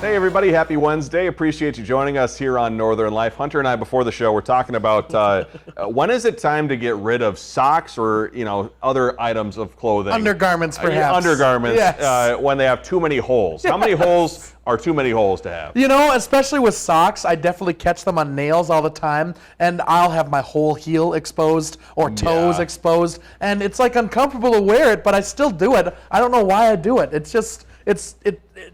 Hey everybody, happy Wednesday. Appreciate you joining us here on Northern Life. Hunter and I, before the show, we're talking about when is it time to get rid of socks or other items of clothing? Undergarments, perhaps. Undergarments, yes. When they have too many holes. How many holes are too many holes to have? Especially with socks, I definitely catch them on nails all the time, and I'll have my whole heel exposed or toes exposed, and it's like uncomfortable to wear it, but I still do it. I don't know why I do it. It's just,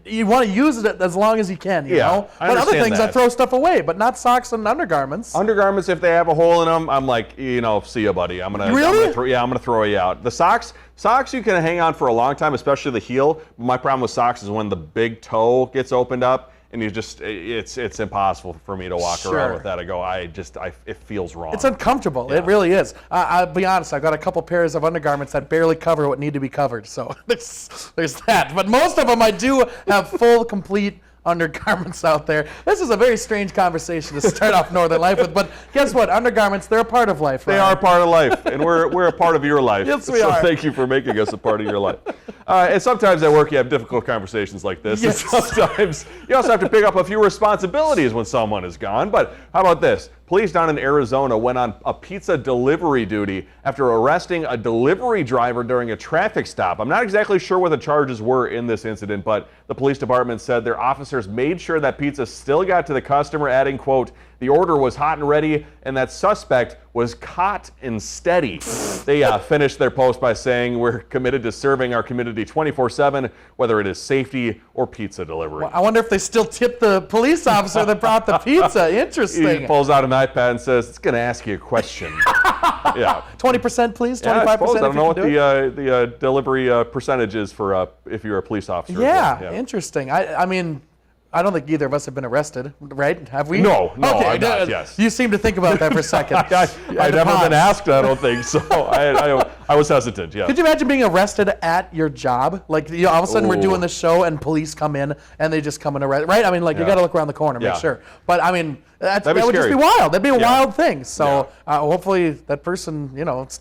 you want to use it as long as you can, you know? But other things, I throw stuff away, but not socks and undergarments. Undergarments, if they have a hole in them, I'm like, see ya, buddy. I'm gonna throw you out. The socks you can hang on for a long time, especially the heel. My problem with socks is when the big toe gets opened up, and it's impossible for me to walk around with that. It feels wrong. It's uncomfortable. Yeah. It really is. I'll be honest, I've got a couple pairs of undergarments that barely cover what need to be covered. So there's that. But most of them I do have full, complete undergarments out there. This is a very strange conversation to start off Northern Life with, but guess what? Undergarments, they're a part of life, right? They are a part of life, and we're a part of your life. Yes, we are. Thank you for making us a part of your life. And sometimes at work you have difficult conversations like this. Yes. And sometimes you also have to pick up a few responsibilities when someone is gone. But how about this? Police down in Arizona went on a pizza delivery duty after arresting a delivery driver during a traffic stop. I'm not exactly sure what the charges were in this incident, but the police department said their officers made sure that pizza still got to the customer, adding, quote, "The order was hot and ready, and that suspect was caught and steady." They finished their post by saying, "We're committed to serving our community 24/7, whether it is safety or pizza delivery." Well, I wonder if they still tip the police officer that brought the pizza. Interesting. He pulls out an iPad and says, "It's going to ask you a question." 20%, please. 25%. I don't know what the delivery percentage is for if you're a police officer. Yeah, interesting. I mean, I don't think either of us have been arrested, right? Have we? No, okay, I'm not, yes. You seem to think about that for a second. I've never been asked, I don't think, so I was hesitant, yeah. Could you imagine being arrested at your job? Like, all of a sudden we're doing the show and police come in and they just come and arrest, right? I mean, like, you got to look around the corner, make sure. But, I mean, that would just be wild. That'd be a wild thing. So hopefully that person,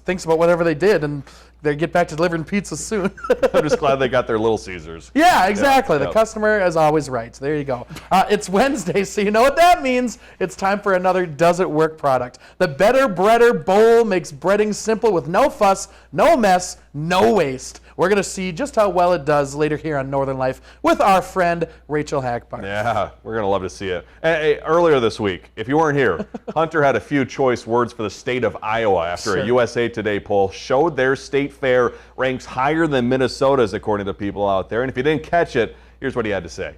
thinks about whatever they did and they get back to delivering pizza soon. I'm just glad they got their Little Caesars. Yeah, exactly. The customer is always right. There you go. It's Wednesday, so you know what that means. It's time for another Does It Work product. The Better Breader Bowl makes breading simple with no fuss, no mess, no waste. We're going to see just how well it does later here on Northern Life with our friend Rachel Hackbart. Yeah, we're going to love to see it. Hey, earlier this week, if you weren't here, Hunter had a few choice words for the state of Iowa after a USA Today poll showed their state fair ranks higher than Minnesota's, according to people out there. And if you didn't catch it, here's what he had to say.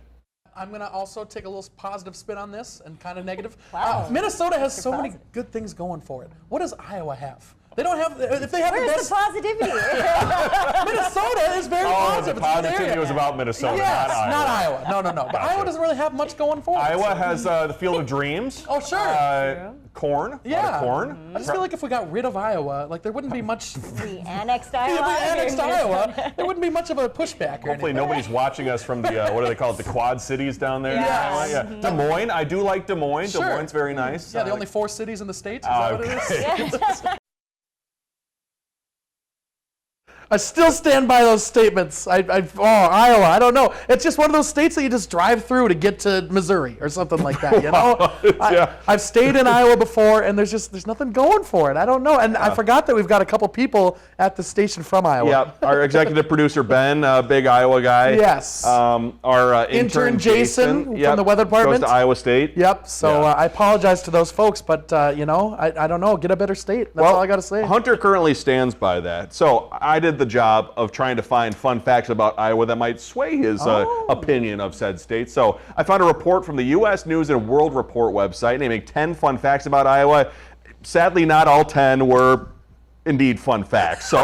I'm going to also take a little positive spin on this and kind of negative. Wow. Minnesota has so many good things going for it. What does Iowa have? They don't have, if they have Where's the best. the positivity? Minnesota is very positive. The positivity was about Minnesota, yes, not Iowa. Not Iowa. No. But Iowa doesn't really have much going for it. Iowa has the Field of Dreams. Oh, sure. Corn. Yeah. A lot of corn. I just feel like if we got rid of Iowa, like there wouldn't be much. We annexed Iowa. If we annexed Iowa, there wouldn't be much of a pushback. Hopefully nobody's watching us from the, what do they call it, the Quad Cities down there? Yes. Yeah. Des Moines, I do like Des Moines. Sure. Des Moines, very nice. Yeah, the only 4 cities in the state. Is that what it is? I still stand by those statements. Iowa, I don't know. It's just one of those states that you just drive through to get to Missouri or something like that, you know? I've stayed in Iowa before, and there's nothing going for it. I don't know. And I forgot that we've got a couple people at the station from Iowa. Yeah, our executive producer, Ben, big Iowa guy. Yes. Our intern, Jason from the weather department. Goes to Iowa State. Yep. So I apologize to those folks, but, I don't know. Get a better state. That's all I got to say. Hunter currently stands by that. So I did the job of trying to find fun facts about Iowa that might sway his opinion of said state. So I found a report from the U.S. News and World Report website naming 10 fun facts about Iowa. Sadly, not all 10 were indeed fun facts. So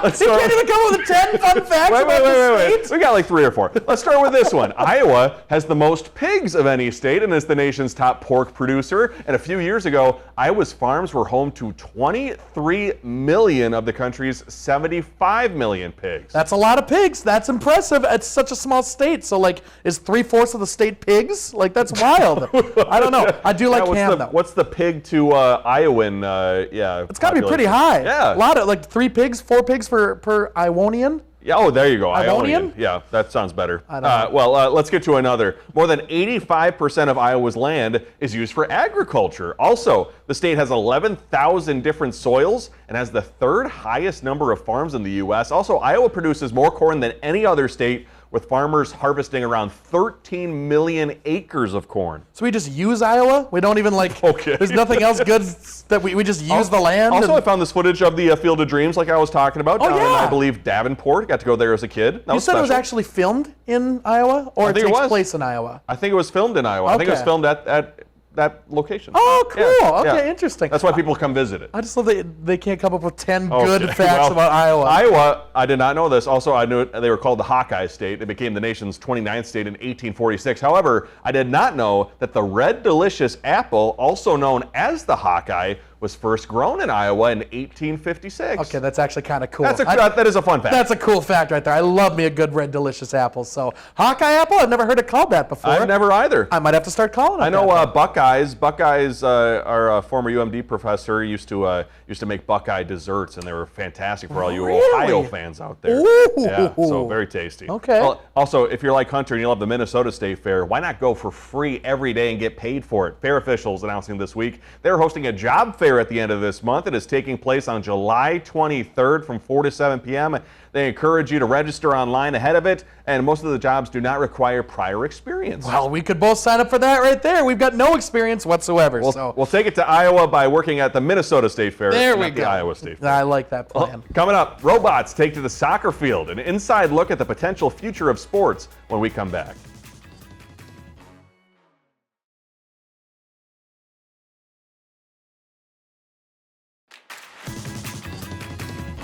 let's You start. can't even come up with 10 fun facts about the state? We got like 3 or 4. Let's start with this one. Iowa has the most pigs of any state and is the nation's top pork producer. And a few years ago, Iowa's farms were home to 23 million of the country's 75 million pigs. That's a lot of pigs. That's impressive. It's such a small state. So, like, is 3/4 of the state pigs? Like, that's wild. I don't know. I do like ham, though. What's the pig to Iowan? It's got to be pretty high. Yeah. A lot of, like, 3 pigs, 4 pigs per Iowanian. Yeah, oh, there you go. Ionian? Yeah, that sounds better. I don't know. Well, let's get to another. More than 85% of Iowa's land is used for agriculture. Also, the state has 11,000 different soils and has the third highest number of farms in the U.S. Also, Iowa produces more corn than any other state, with farmers harvesting around 13 million acres of corn. So we just use Iowa? We don't even Okay. There's nothing else good that we just use the land? Also, I found this footage of the Field of Dreams, like I was talking about, down in, yeah. I believe, Davenport. Got to go there as a kid. That You was said it was special. actually filmed in Iowa? Or it think it takes was. place in Iowa? I think it was filmed in Iowa. I think it was Okay. filmed at that location. Oh, cool. Yeah, Okay, yeah. interesting. That's why people come visit it. I just love that they can't come up with 10 Okay, good facts well, about Iowa. Iowa, I did not know this. Also, I knew they were called the Hawkeye State. They became the nation's 29th state in 1846. However, I did not know that the Red Delicious apple, also known as the Hawkeye, was first grown in Iowa in 1856. Okay, that's actually kind of cool. That is a fun fact. That's a cool fact right there. I love me a good Red Delicious apple. So Hawkeye apple, I've never heard it called that before. I've never either. I might have to start calling it I know that. Buckeyes. Buckeyes, our former UMD professor, used to make Buckeye desserts, and they were fantastic for all you Really? Ohio fans out there. Ooh. Yeah, so very tasty. Okay. Well, also, if you're like Hunter and you love the Minnesota State Fair, why not go for free every day and get paid for it? Fair officials announcing this week they're hosting a job fair at the end of this month. It is taking place on July 23rd from 4 to 7 p.m. They encourage you to register online ahead of it, and most of the jobs do not require prior experience. Well, we could both sign up for that right there. We've got no experience whatsoever. We'll take it to Iowa by working at the Minnesota State Fair, There we not the go. Iowa State Fair. I like that plan. Coming up, robots take to the soccer field. An inside look at the potential future of sports when we come back.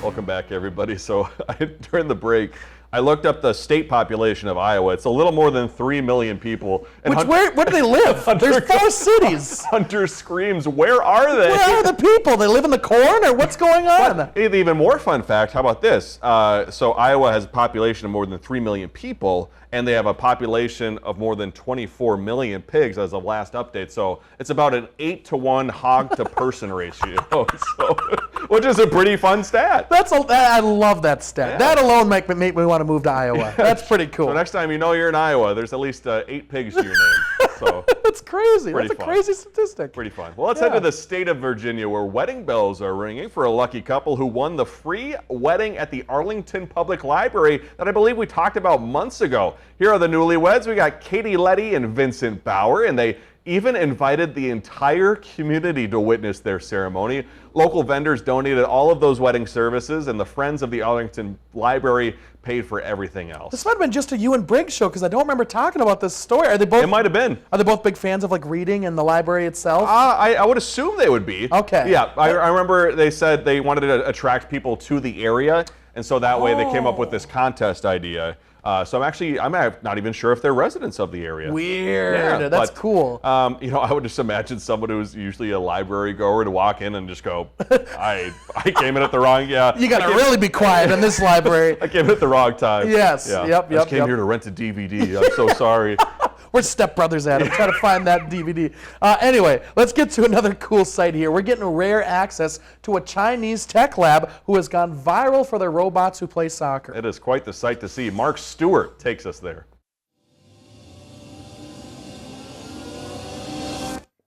Welcome back, everybody. So during the break, I looked up the state population of Iowa. It's a little more than 3 million people. And Where do they live? There's 4 cities. Hunter screams, where are they? Where are the people? They live in the corn, or what's going on? But an even more fun fact, how about this? So Iowa has a population of more than 3 million people, and they have a population of more than 24 million pigs as of last update. So it's about an 8-to-1 hog to person ratio, which is a pretty fun stat. I love that stat. Yeah. That alone make me want to move to Iowa. That's pretty cool. So next time you know you're in Iowa, there's at least 8 pigs to your name. So That's crazy. Pretty That's a fun. crazy statistic. pretty fun. Well, let's head to the state of Virginia, where wedding bells are ringing for a lucky couple who won the free wedding at the Arlington Public Library that I believe we talked about months ago. Here are the newlyweds. We got Katie Letty and Vincent Bauer, and they even invited the entire community to witness their ceremony. Local vendors donated all of those wedding services, and the Friends of the Arlington Library paid for everything else. This might have been just a you and Briggs show because I don't remember talking about this story. Are they both? It might have been. Are they both big fans of like reading and the library itself? I would assume they would be. Okay. Yeah, I remember they said they wanted to attract people to the area, and so that way they came up with this contest idea. So I'm not even sure if they're residents of the area. Weird. Yeah, That's but, cool. I would just imagine someone who's usually a library goer to walk in and just go, I came in at the wrong, You got to really be quiet in this library. I came in at the wrong time. Yes. Yeah. Yep, I just came yep. here to rent a DVD. I'm so sorry. We're stepbrothers at him, trying to find that DVD. Anyway, let's get to another cool site here. We're getting rare access to a Chinese tech lab who has gone viral for their robots who play soccer. It is quite the sight to see. Mark Stewart takes us there.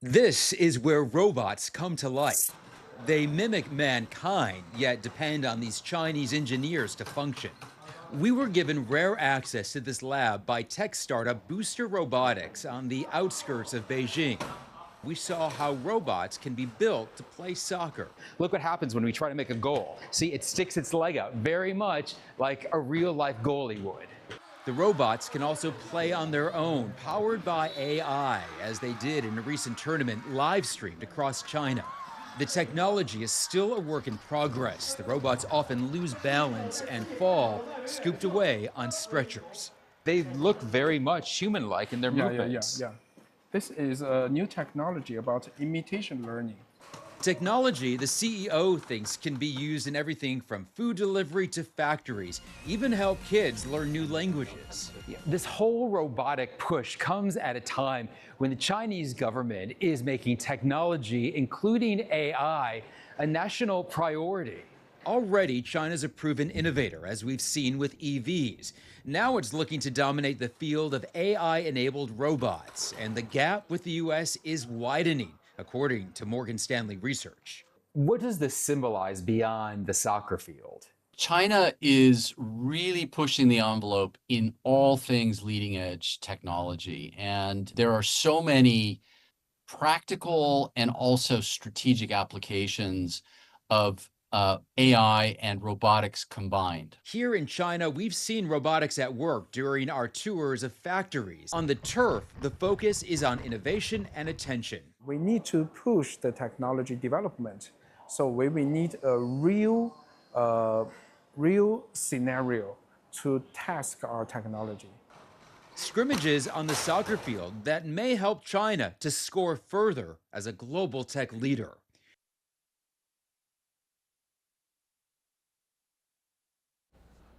This is where robots come to life. They mimic mankind, yet depend on these Chinese engineers to function. We were given rare access to this lab by tech startup Booster Robotics on the outskirts of Beijing. We saw how robots can be built to play soccer. Look what happens when we try to make a goal. See, it sticks its leg out very much like a real-life goalie would. The robots can also play on their own, powered by AI, as they did in a recent tournament live streamed across China. The technology is still a work in progress. The robots often lose balance and fall, scooped away on stretchers. They look very much human-like in their movements. Yeah. This is a new technology about imitation learning. Technology, the CEO thinks, can be used in everything from food delivery to factories, even help kids learn new languages. This whole robotic push comes at a time when the Chinese government is making technology, including AI, a national priority. Already, China's a proven innovator, as we've seen with EVs. Now it's looking to dominate the field of AI-enabled robots, and the gap with the U.S. is widening, according to Morgan Stanley research. What does this symbolize beyond the soccer field? China is really pushing the envelope in all things leading edge technology. And there are so many practical and also strategic applications of AI and robotics combined. Here in China, we've seen robotics at work during our tours of factories. On the turf, the focus is on innovation and attention. We need to push the technology development. So we need a real scenario to test our technology. Scrimmages on the soccer field that may help China to score further as a global tech leader.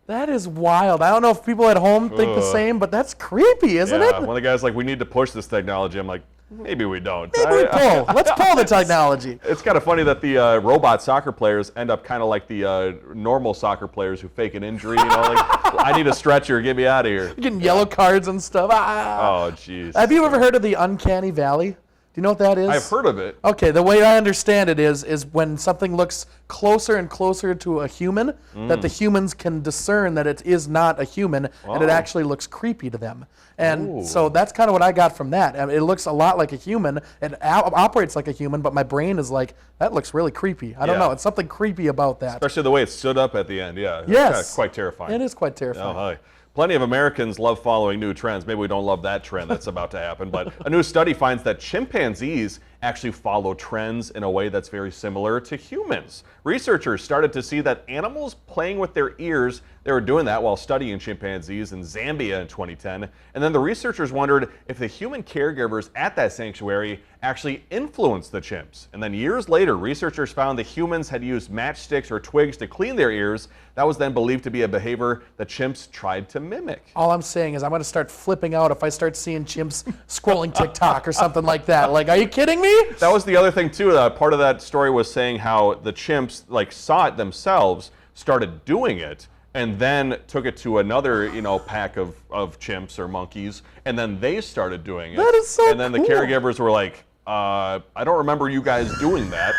That is wild. I don't know if people at home think the same, but that's creepy, isn't Yeah, it? one of the guys like, we need to push this technology. I'm like, maybe we don't. Maybe we pull. Let's pull the technology. It's kind of funny that the robot soccer players end up kind of like the normal soccer players who fake an injury. You know, like, I need a stretcher, get me out of here. Getting yellow cards and stuff. Ah. Oh, jeez. Have you ever heard of the uncanny valley? Do you know what that is? I've heard of it. Okay, the way I understand it is when something looks closer and closer to a human, that the humans can discern that it is not a human, and it actually looks creepy to them. And so that's kind of what I got from that. I mean, it looks a lot like a human, it operates like a human, but my brain is like, that looks really creepy. I don't know, it's something creepy about that. Especially the way it stood up at the end, yeah. Yes. It's quite terrifying. It is quite terrifying. Oh, hi. Plenty of Americans love following new trends. Maybe we don't love that trend that's about to happen, but a new study finds that chimpanzees actually follow trends in a way that's very similar to humans. Researchers started to see that animals playing with their ears, they were doing that while studying chimpanzees in Zambia in 2010. And then the researchers wondered if the human caregivers at that sanctuary actually influenced the chimps. And then years later, researchers found the humans had used matchsticks or twigs to clean their ears. That was then believed to be a behavior that chimps tried to mimic. All I'm saying is I'm going to start flipping out if I start seeing chimps scrolling TikTok or something like that. Like, are you kidding me? That was the other thing too. Part of that story was saying how the chimps like saw it themselves, started doing it, and then took it to another, pack of chimps or monkeys, and then they started doing it. That is so And then cool. the caregivers were like, I don't remember you guys doing that.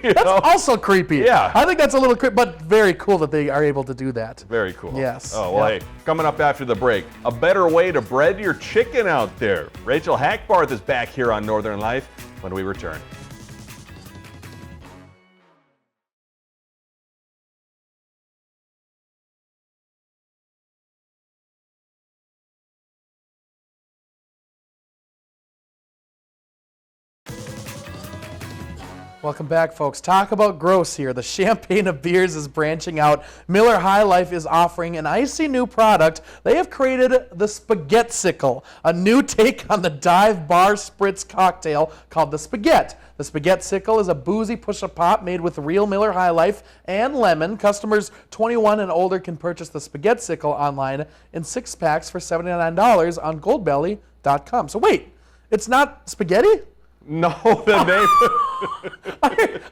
That's also creepy. Yeah. I think that's a little creepy, but very cool that they are able to do that. Very cool. Yes. Oh, well, Yep. hey, coming up after the break, a better way to bread your chicken out there. Rachel Hackbarth is back here on Northern Life when we return. Welcome back, folks. Talk about gross here. The champagne of beers is branching out. Miller High Life is offering an icy new product. They have created the Spaghetti-sicle, a new take on the dive bar spritz cocktail called the Spaghetti. The Spaghetti-sicle is a boozy push-a-pop made with real Miller High Life and lemon. Customers 21 and older can purchase the Spaghetti-sicle online in 6 packs for $79 on goldbelly.com. So wait, it's not spaghetti? No, the name.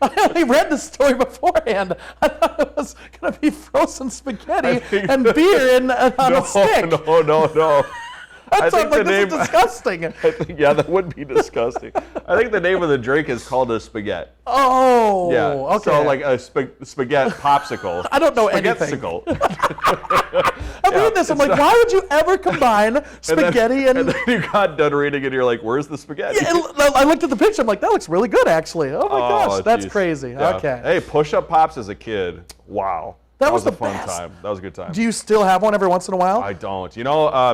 I read the story beforehand. I thought it was going to be frozen spaghetti and beer on a stick. No. That sounds like this is disgusting. Yeah, that would be disgusting. I think the name of the drink is called a spaghetti. Oh, Yeah. okay. So like a spaghetti popsicle. I don't know anything. Spaghetti-sicle. I'm reading this. I'm like, why would you ever combine spaghetti and... then you got done reading it and you're like, where's the spaghetti? Yeah, I looked at the picture. I'm like, that looks really good, actually. Oh my gosh, that's geez. crazy. Yeah. Okay. Hey, push-up pops as a kid. Wow. That was a the fun best. time. That was a good time. Do you still have one every once in a while? I don't.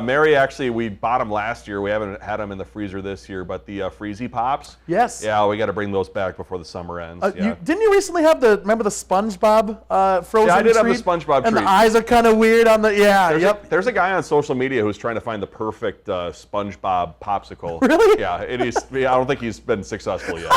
Mary, actually, we bought them last year. We haven't had them in the freezer this year, but the Freezy Pops. Yes. Yeah, we got to bring those back before the summer ends. Yeah. Didn't you recently have remember the SpongeBob frozen Yeah, I did have treat? the SpongeBob And treat. the eyes are kind of weird on the, There's a guy on social media who's trying to find the perfect SpongeBob popsicle. Really? Yeah, I don't think he's been successful yet.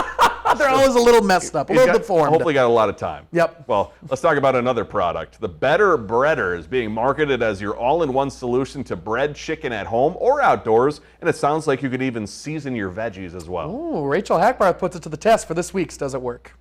They're always a little messed up, a He's little got- deformed. Hopefully got a lot of time. Yep. Well, let's talk about another product. The Better Breader is being marketed as your all-in-one solution to bread chicken at home or outdoors, and it sounds like you could even season your veggies as well. Ooh, Rachel Hackbarth puts it to the test for this week's Does It Work?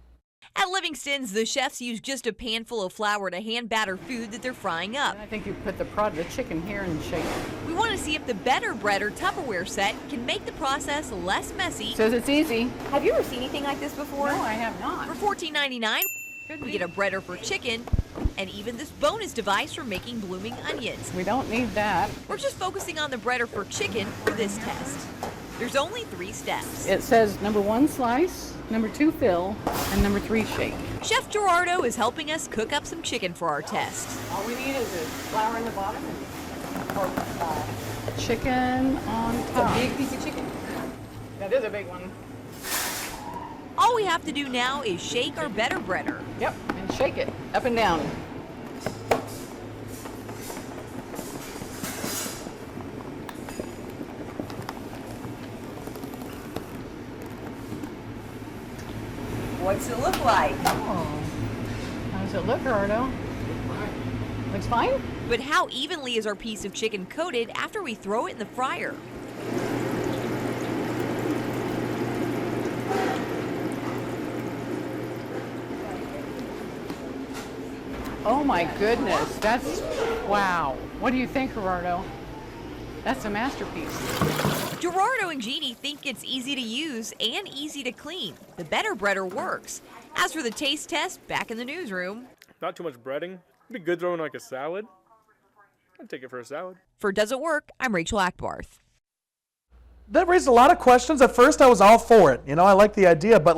At Livingston's, the chefs use just a pan full of flour to hand batter food that they're frying up. I think you put the chicken here and shake it. We want to see if the Better Breader Tupperware set can make the process less messy. Says it's easy. Have you ever seen anything like this before? No, I have not. For $14.99, we get a breader for chicken and even this bonus device for making blooming onions. We don't need that. We're just focusing on the breader for chicken for this test. There's only 3 steps. It says number 1 slice, number 2 fill, and number 3 shake. Chef Gerardo is helping us cook up some chicken for our test. All we need is a flour in the bottom and chicken on top. It's a big piece of chicken. That is a big one. All we have to do now is shake our Better Breader. Yep, and shake it up and down. What's it look like? Oh, how does it look, Gerardo? Looks fine. But how evenly is our piece of chicken coated after we throw it in the fryer? Oh my goodness, that's, wow. What do you think, Gerardo? That's a masterpiece. Gerardo and Jeannie think it's easy to use and easy to clean. The Better Breader works. As for the taste test, back in the newsroom. Not too much breading. It'd be good throwing like a salad. I'd take it for a salad. For Does It Work, I'm Rachel Ackbarth. That raised a lot of questions. At first, I was all for it. I like the idea, but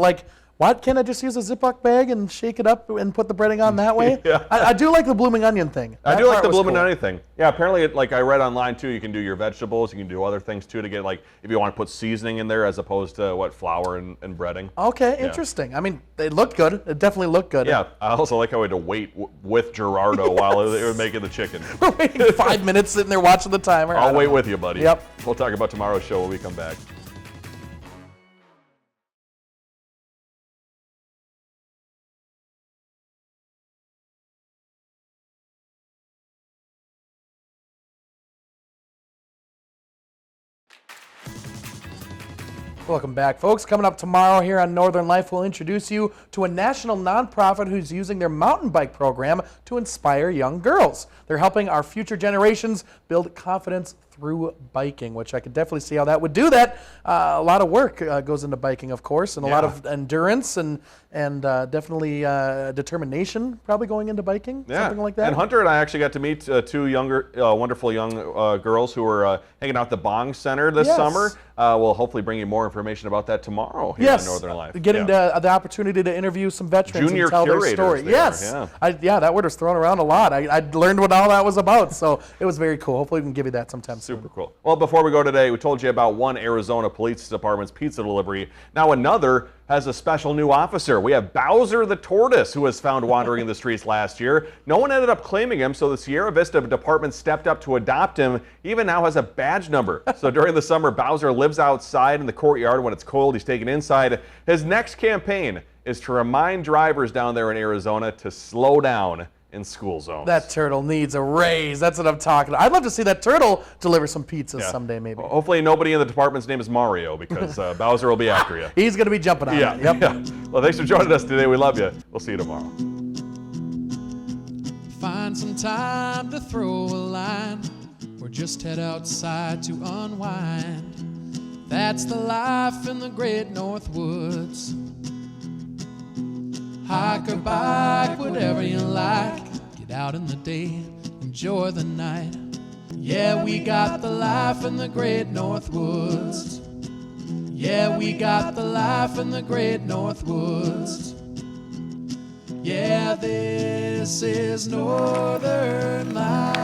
why can't I just use a Ziploc bag and shake it up and put the breading on that way? Yeah. I do like the blooming onion thing. I That do like part the was blooming cool. onion thing. Yeah, apparently, I read online too, you can do your vegetables, you can do other things too to get if you want to put seasoning in there as opposed to flour and breading. Okay, Yeah. interesting. I mean, it looked good. It definitely looked good. Yeah, I also like how we had to wait with Gerardo while they were making the chicken. We're waiting 5 minutes sitting there watching the timer. I I'll don't wait know. with you, buddy. Yep. We'll talk about tomorrow's show when we come back. Welcome back, folks. Coming up tomorrow here on Northern Life, we'll introduce you to a national nonprofit who's using their mountain bike program to inspire young girls. They're helping our future generations build confidence through biking, which I could definitely see how that would do that. A lot of work goes into biking, of course, and a lot of endurance and definitely determination probably going into biking, something like that. And Hunter and I actually got to meet 2 wonderful young girls who were hanging out at the Bong Center this summer. We'll hopefully bring you more information about that tomorrow here on Northern Life. Getting the opportunity to interview some veterans Junior and tell their story. curators Yes, that word was thrown around a lot. I learned what all that was about, so it was very cool. Hopefully we can give you that sometime soon. Super cool. Well, before we go today, we told you about one Arizona Police Department's pizza delivery. Now another has a special new officer. We have Bowser the Tortoise, who was found wandering the streets last year. No one ended up claiming him, so the Sierra Vista Department stepped up to adopt him. He even now has a badge number. So during the summer, Bowser lives outside in the courtyard. When it's cold, he's taken inside. His next campaign is to remind drivers down there in Arizona to slow down in school zones. That turtle needs a raise. That's what I'm talking about. I'd love to see that turtle deliver some pizzas someday, maybe. Hopefully nobody in the department's name is Mario, because Bowser will be after you. He's going to be jumping on it. Yep. Yeah. Well, thanks for joining us today. We love you. We'll see you tomorrow. Find some time to throw a line, or just head outside to unwind. That's the life in the great North Woods. Hike or bike, whatever you like. Get out in the day, enjoy the night. Yeah, we got the life in the great North Woods. Yeah, we got the life in the great North Woods. Yeah, this is Northern Life.